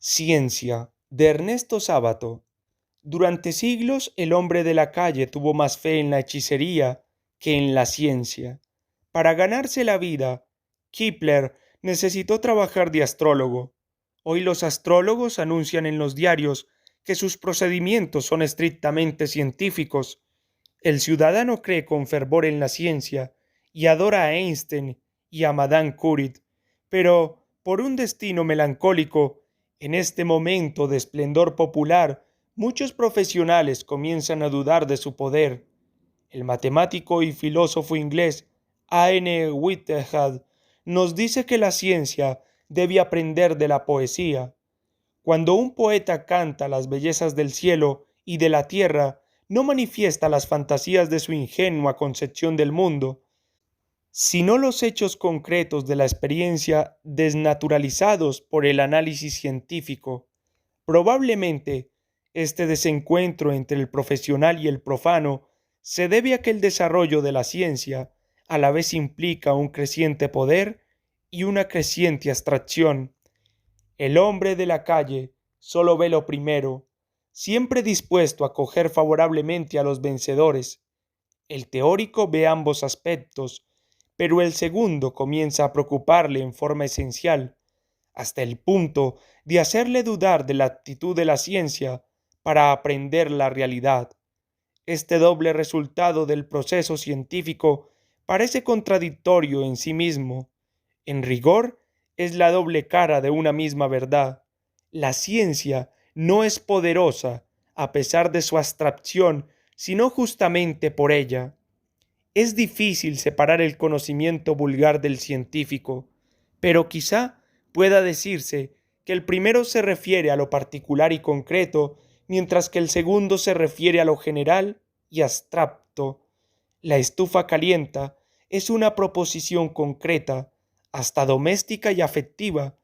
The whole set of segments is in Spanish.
Ciencia, de Ernesto Sábato. Durante siglos el hombre de la calle tuvo más fe en la hechicería que en la ciencia. Para ganarse la vida, Kepler necesitó trabajar de astrólogo. Hoy los astrólogos anuncian en los diarios que sus procedimientos son estrictamente científicos. El ciudadano cree con fervor en la ciencia y adora a Einstein y a Madame Curie, pero por un destino melancólico, en este momento de esplendor popular, muchos profesionales comienzan a dudar de su poder. El matemático y filósofo inglés A. N. Whitehead nos dice que la ciencia debe aprender de la poesía. Cuando un poeta canta las bellezas del cielo y de la tierra, no manifiesta las fantasías de su ingenua concepción del mundo, sino los hechos concretos de la experiencia desnaturalizados por el análisis científico. Probablemente este desencuentro entre el profesional y el profano se debe a que el desarrollo de la ciencia a la vez implica un creciente poder y una creciente abstracción. El hombre de la calle solo ve lo primero, siempre dispuesto a acoger favorablemente a los vencedores. El teórico ve ambos aspectos, pero el segundo comienza a preocuparle en forma esencial, hasta el punto de hacerle dudar de la actitud de la ciencia para aprender la realidad. Este doble resultado del proceso científico parece contradictorio en sí mismo. En rigor, es la doble cara de una misma verdad. La ciencia no es poderosa a pesar de su abstracción, sino justamente por ella. Es difícil separar el conocimiento vulgar del científico, pero quizá pueda decirse que el primero se refiere a lo particular y concreto, mientras que el segundo se refiere a lo general y abstracto. La estufa calienta es una proposición concreta, hasta doméstica y afectiva,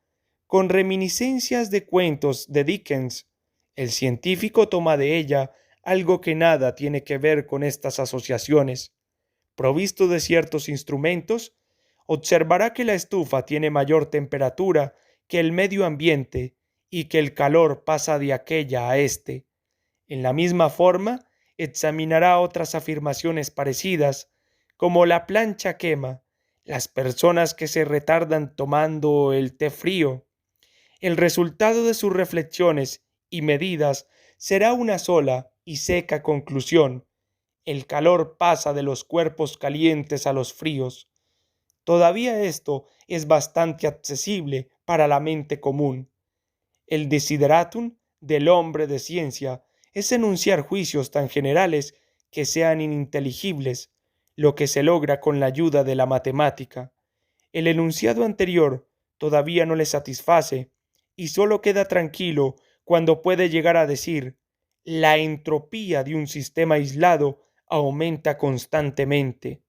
con reminiscencias de cuentos de Dickens. El científico toma de ella algo que nada tiene que ver con estas asociaciones. Provisto de ciertos instrumentos, observará que la estufa tiene mayor temperatura que el medio ambiente y que el calor pasa de aquella a éste. En la misma forma, examinará otras afirmaciones parecidas, como la plancha quema, las personas que se retardan tomando el té frío. El resultado de sus reflexiones y medidas será una sola y seca conclusión: el calor pasa de los cuerpos calientes a los fríos. Todavía esto es bastante accesible para la mente común. El desideratum del hombre de ciencia es enunciar juicios tan generales que sean ininteligibles, lo que se logra con la ayuda de la matemática. El enunciado anterior todavía no le satisface y solo queda tranquilo cuando puede llegar a decir: la entropía de un sistema aislado aumenta constantemente.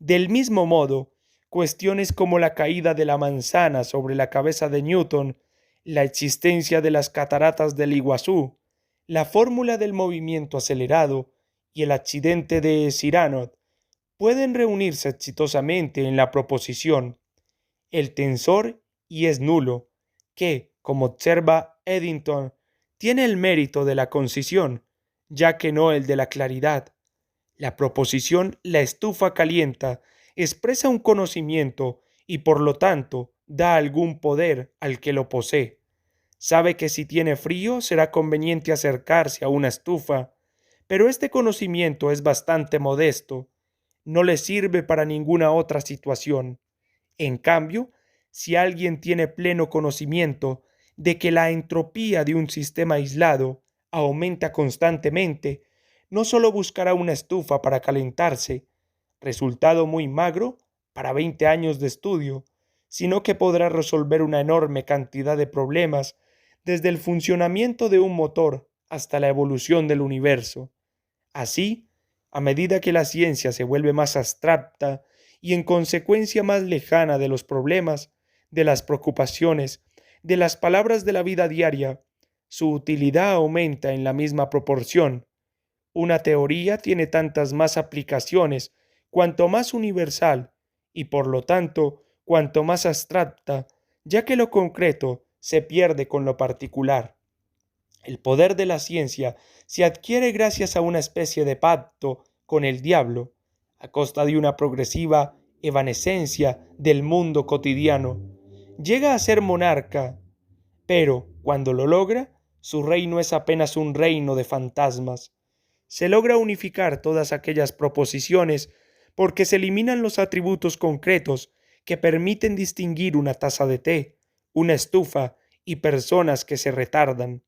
Del mismo modo, cuestiones como la caída de la manzana sobre la cabeza de Newton, la existencia de las cataratas del Iguazú, la fórmula del movimiento acelerado y el accidente de Cyrano pueden reunirse exitosamente en la proposición: el tensor y es nulo, que, como observa Eddington, tiene el mérito de la concisión, ya que no el de la claridad. La proposición "la estufa calienta" expresa un conocimiento y por lo tanto da algún poder al que lo posee. Sabe que si tiene frío será conveniente acercarse a una estufa, pero este conocimiento es bastante modesto, no le sirve para ninguna otra situación. En cambio, si alguien tiene pleno conocimiento de que la entropía de un sistema aislado aumenta constantemente, no solo buscará una estufa para calentarse, resultado muy magro para 20 años de estudio, sino que podrá resolver una enorme cantidad de problemas, desde el funcionamiento de un motor hasta la evolución del universo. Así, a medida que la ciencia se vuelve más abstracta y en consecuencia más lejana de los problemas, de las preocupaciones, de las palabras de la vida diaria, su utilidad aumenta en la misma proporción. Una teoría tiene tantas más aplicaciones cuanto más universal y por lo tanto cuanto más abstracta, ya que lo concreto se pierde con lo particular. El poder de la ciencia se adquiere gracias a una especie de pacto con el diablo, a costa de una progresiva evanescencia del mundo cotidiano. Llega a ser monarca, pero cuando lo logra, su reino es apenas un reino de fantasmas. Se logra unificar todas aquellas proposiciones porque se eliminan los atributos concretos que permiten distinguir una taza de té, una estufa y personas que se retardan.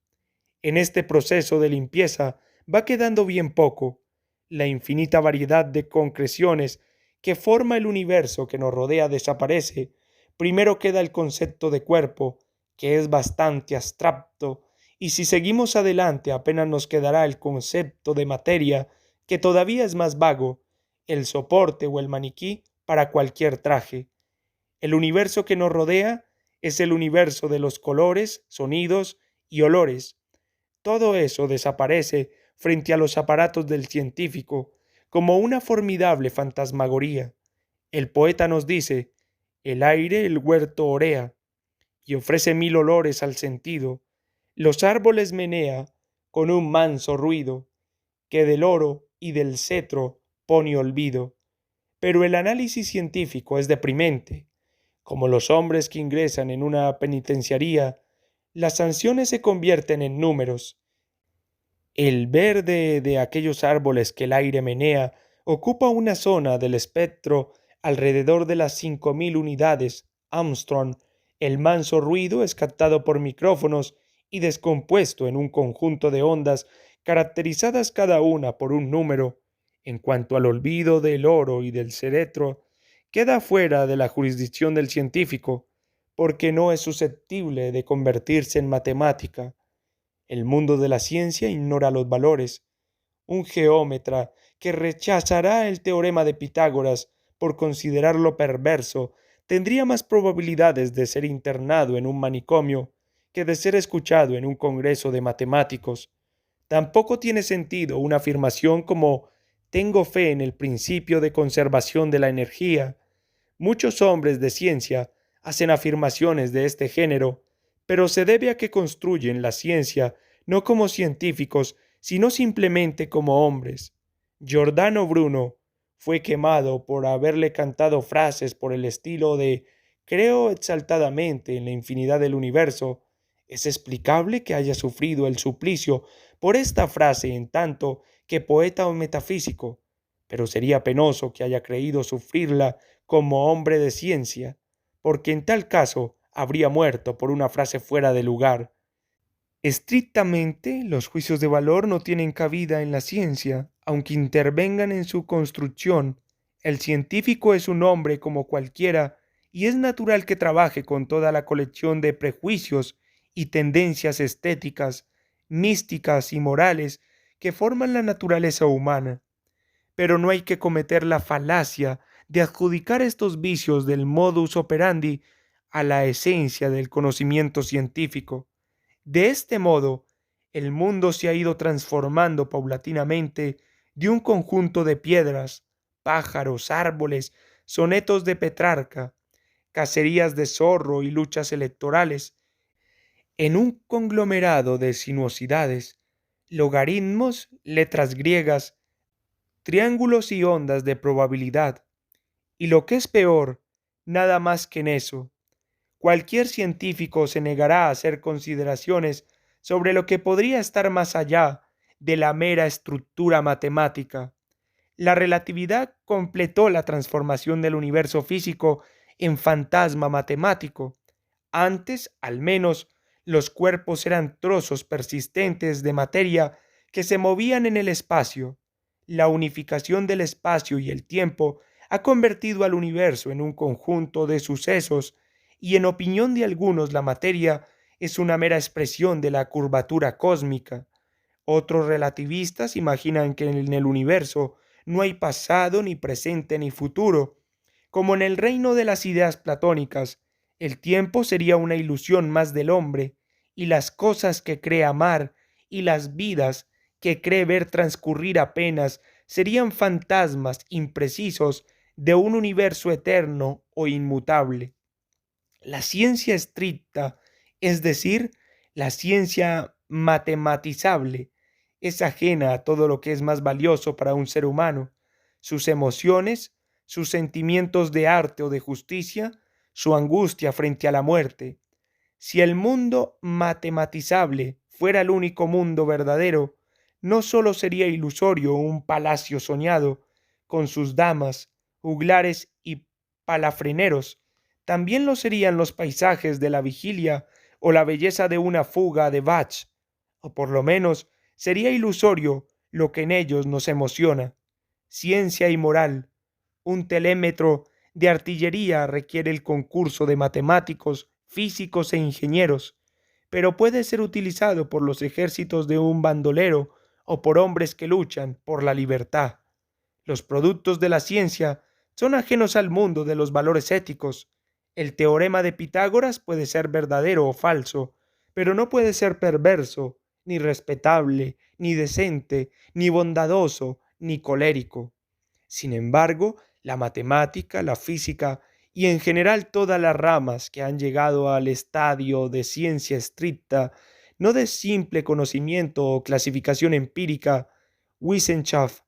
En este proceso de limpieza va quedando bien poco. La infinita variedad de concreciones que forma el universo que nos rodea desaparece. Primero queda el concepto de cuerpo, que es bastante abstracto, y si seguimos adelante apenas nos quedará el concepto de materia, que todavía es más vago, el soporte o el maniquí para cualquier traje. El universo que nos rodea es el universo de los colores, sonidos y olores. Todo eso desaparece frente a los aparatos del científico como una formidable fantasmagoría. El poeta nos dice, el aire el huerto orea, y ofrece mil olores al sentido. Los árboles menea con un manso ruido, que del oro y del cetro pone olvido. Pero el análisis científico es deprimente. Como los hombres que ingresan en una penitenciaría, las sanciones se convierten en números. El verde de aquellos árboles que el aire menea ocupa una zona del espectro alrededor de las 5000 unidades Armstrong. El manso ruido es captado por micrófonos y descompuesto en un conjunto de ondas caracterizadas cada una por un número. En cuanto al olvido del oro y del ceretro, queda fuera de la jurisdicción del científico, porque no es susceptible de convertirse en matemática. El mundo de la ciencia ignora los valores. Un geómetra que rechazará el teorema de Pitágoras por considerarlo perverso tendría más probabilidades de ser internado en un manicomio que de ser escuchado en un congreso de matemáticos. Tampoco tiene sentido una afirmación como tengo fe en el principio de conservación de la energía. Muchos hombres de ciencia hacen afirmaciones de este género, pero se debe a que construyen la ciencia no como científicos, sino simplemente como hombres. Giordano Bruno fue quemado por haberle cantado frases por el estilo de creo exaltadamente en la infinidad del universo. Es explicable que haya sufrido el suplicio por esta frase en tanto que poeta o metafísico, pero sería penoso que haya creído sufrirla como hombre de ciencia, porque en tal caso habría muerto por una frase fuera de lugar. Estrictamente, los juicios de valor no tienen cabida en la ciencia, aunque intervengan en su construcción. El científico es un hombre como cualquiera, y es natural que trabaje con toda la colección de prejuicios y tendencias estéticas, místicas y morales que forman la naturaleza humana. Pero no hay que cometer la falacia de adjudicar estos vicios del modus operandi a la esencia del conocimiento científico. De este modo, el mundo se ha ido transformando paulatinamente de un conjunto de piedras, pájaros, árboles, sonetos de Petrarca, cacerías de zorro y luchas electorales, en un conglomerado de sinuosidades, logaritmos, letras griegas, triángulos y ondas de probabilidad, y lo que es peor, nada más que en eso. Cualquier científico se negará a hacer consideraciones sobre lo que podría estar más allá de la mera estructura matemática. La relatividad completó la transformación del universo físico en fantasma matemático. Antes, al menos, los cuerpos eran trozos persistentes de materia que se movían en el espacio. La unificación del espacio y el tiempo ha convertido al universo en un conjunto de sucesos y en opinión de algunos la materia es una mera expresión de la curvatura cósmica. Otros relativistas imaginan que en el universo no hay pasado, ni presente, ni futuro. Como en el reino de las ideas platónicas, el tiempo sería una ilusión más del hombre, y las cosas que cree amar y las vidas que cree ver transcurrir apenas serían fantasmas imprecisos de un universo eterno o inmutable. La ciencia estricta es decir, la ciencia matematizable, es ajena a todo lo que es más valioso para un ser humano, sus emociones, sus sentimientos de arte o de justicia, su angustia frente a la muerte. Si el mundo matematizable fuera el único mundo verdadero, no sólo sería ilusorio un palacio soñado, con sus damas, juglares y palafreneros, también lo serían los paisajes de la vigilia o la belleza de una fuga de Bach, o por lo menos sería ilusorio lo que en ellos nos emociona. Ciencia y moral. Un telémetro de artillería requiere el concurso de matemáticos, físicos e ingenieros, pero puede ser utilizado por los ejércitos de un bandolero o por hombres que luchan por la libertad. Los productos de la ciencia son ajenos al mundo de los valores éticos. El teorema de Pitágoras puede ser verdadero o falso, pero no puede ser perverso, ni respetable, ni decente, ni bondadoso, ni colérico. Sin embargo, la matemática, la física y en general todas las ramas que han llegado al estadio de ciencia estricta, no de simple conocimiento o clasificación empírica, Wissenschaft,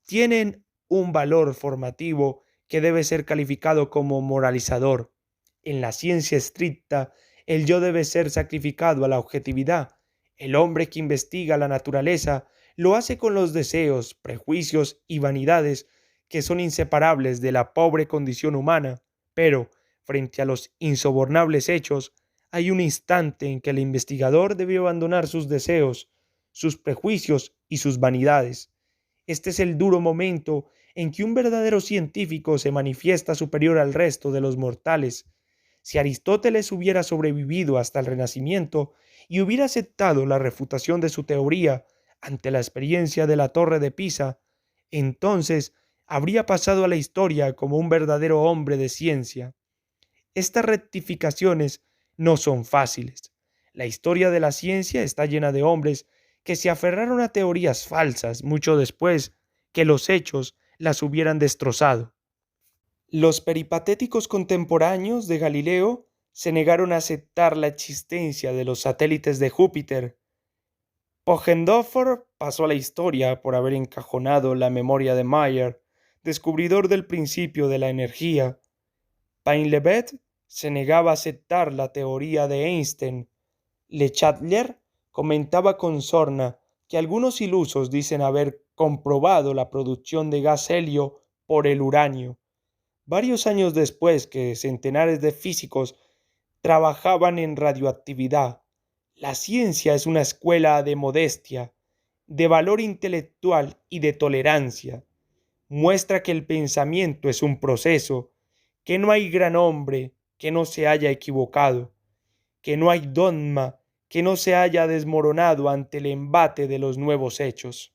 tienen un valor formativo que debe ser calificado como moralizador. En la ciencia estricta, el yo debe ser sacrificado a la objetividad. El hombre que investiga la naturaleza lo hace con los deseos, prejuicios y vanidades que son inseparables de la pobre condición humana, pero, frente a los insobornables hechos, hay un instante en que el investigador debe abandonar sus deseos, sus prejuicios y sus vanidades. Este es el duro momento en que un verdadero científico se manifiesta superior al resto de los mortales. Si Aristóteles hubiera sobrevivido hasta el Renacimiento y hubiera aceptado la refutación de su teoría ante la experiencia de la Torre de Pisa, entonces habría pasado a la historia como un verdadero hombre de ciencia. Estas rectificaciones no son fáciles. La historia de la ciencia está llena de hombres que se aferraron a teorías falsas mucho después que los hechos las hubieran destrozado. Los peripatéticos contemporáneos de Galileo se negaron a aceptar la existencia de los satélites de Júpiter. Poggendorfer pasó a la historia por haber encajonado la memoria de Mayer, descubridor del principio de la energía. Painlevé se negaba a aceptar la teoría de Einstein. Le Chatelier comentaba con sorna que algunos ilusos dicen haber comprobado la producción de gas helio por el uranio. Varios años después que centenares de físicos trabajaban en radioactividad, la ciencia es una escuela de modestia, de valor intelectual y de tolerancia. Muestra que el pensamiento es un proceso, que no hay gran hombre que no se haya equivocado, que no hay dogma que no se haya desmoronado ante el embate de los nuevos hechos.